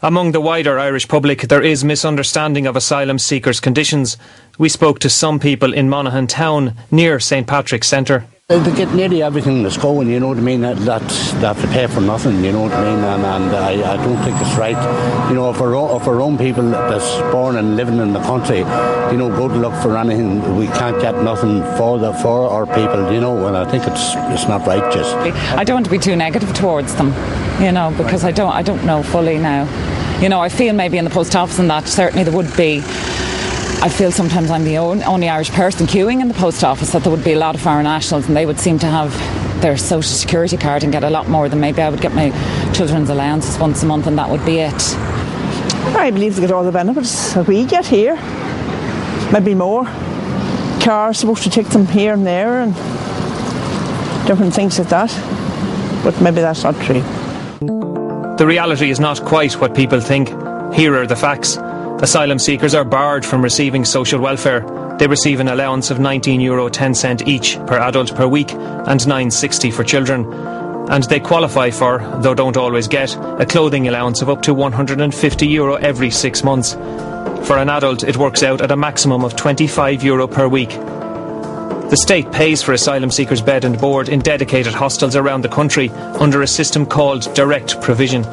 Among the wider Irish public, there is misunderstanding of asylum seekers' conditions. We spoke to some people in Monaghan town, near St Patrick's Centre. They get nearly everything that's going, you know what I mean, that they have to pay for nothing, you know what I mean, and I don't think it's right. You know, for our own people that's born and living in the country, you know, go to look for anything, we can't get nothing for our people, you know, and I think it's not right, just. I don't want to be too negative towards them, you know, because I don't know fully now. You know, I feel maybe in the post office and that certainly there would be. I feel sometimes I'm the only Irish person queuing in the post office, that there would be a lot of foreign nationals and they would seem to have their social security card and get a lot more than maybe I would get my children's allowances once a month, and that would be it. I believe they get all the benefits that we get here, maybe more. Cars supposed to take them here and there and different things like that, but maybe that's not true. The reality is not quite what people think. Here are the facts. Asylum seekers are barred from receiving social welfare. They receive an allowance of €19.10 each per adult per week and €9.60 for children. And they qualify for, though don't always get, a clothing allowance of up to €150 every 6 months. For an adult, it works out at a maximum of €25 per week. The state pays for asylum seekers' bed and board in dedicated hostels around the country under a system called direct provision.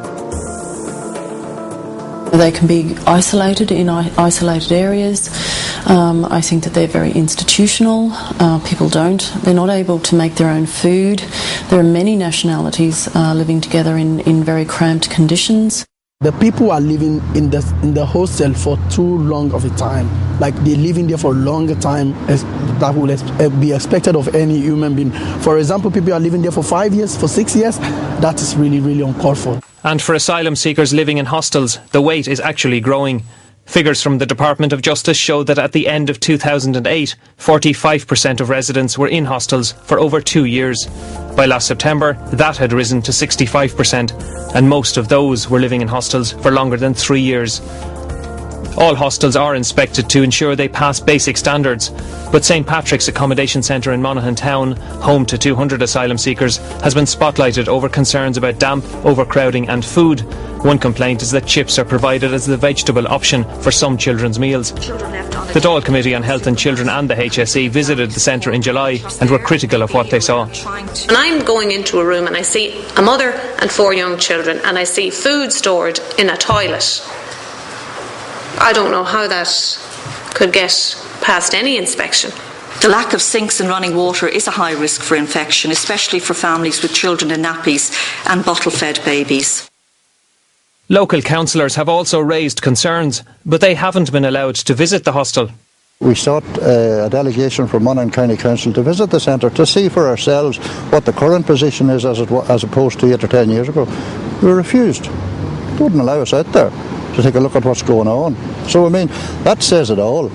They can be isolated in isolated areas. I think that they're very institutional. They're not able to make their own food. There are many nationalities living together in very cramped conditions. The people are living in the hostel for too long of a time. Like they're living there for a longer time that would be expected of any human being. For example, people are living there for 5 years, for 6 years. That is really, really uncalled for. And for asylum seekers living in hostels, the wait is actually growing. Figures from the Department of Justice show that at the end of 2008, 45% of residents were in hostels for over 2 years. By last September, that had risen to 65%, and most of those were living in hostels for longer than 3 years. All hostels are inspected to ensure they pass basic standards, but St Patrick's Accommodation Centre in Monaghan town, home to 200 asylum seekers, has been spotlighted over concerns about damp, overcrowding and food. One complaint is that chips are provided as the vegetable option for some children's meals. The Dáil Committee on Health and Children and the HSE visited the centre in July and were critical of what they saw. When I'm going into a room and I see a mother and 4 young children and I see food stored in a toilet, I don't know how that could get past any inspection. The lack of sinks and running water is a high risk for infection, especially for families with children in nappies and bottle-fed babies. Local councillors have also raised concerns, but they haven't been allowed to visit the hostel. We sought a delegation from Monaghan County Council to visit the centre to see for ourselves what the current position is as opposed to 8 or 10 years ago. We were refused. They wouldn't allow us out there to take a look at what's going on. So, I mean, that says it all.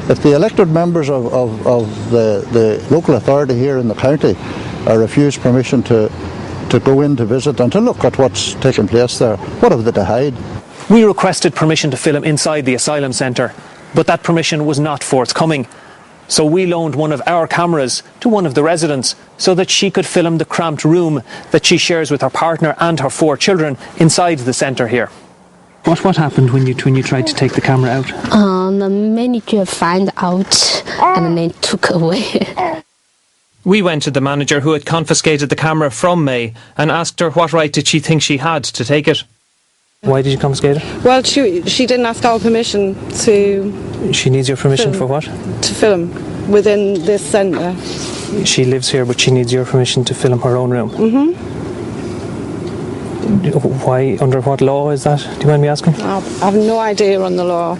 If the elected members of the local authority here in the county are refused permission to go in to visit and to look at what's taking place there, what have they to hide? We requested permission to film inside the asylum centre, but that permission was not forthcoming. So we loaned one of our cameras to one of the residents so that she could film the cramped room that she shares with her partner and her 4 children inside the centre here. What happened when you tried to take the camera out? The manager found out and then took away. We went to the manager who had confiscated the camera from May and asked her what right did she think she had to take it. Why did you confiscate it? Well, she didn't ask our permission to... She needs your permission for what? To film within this centre. She lives here, but she needs your permission to film her own room? Mm-hmm. Why? Under what law is that? Do you mind me asking? I have no idea on the law,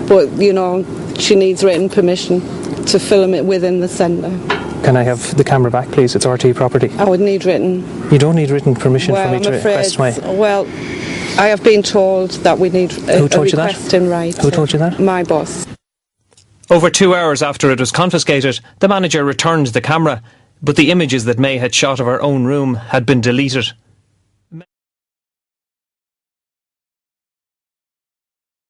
but, you know, she needs written permission to film it within the centre. Can I have the camera back, please? It's RT property. I would need written. You don't need written permission for me to request my... Well, I have been told that we need a request in writing. Who told you that? My boss. Over 2 hours after it was confiscated, the manager returned the camera, but the images that May had shot of her own room had been deleted.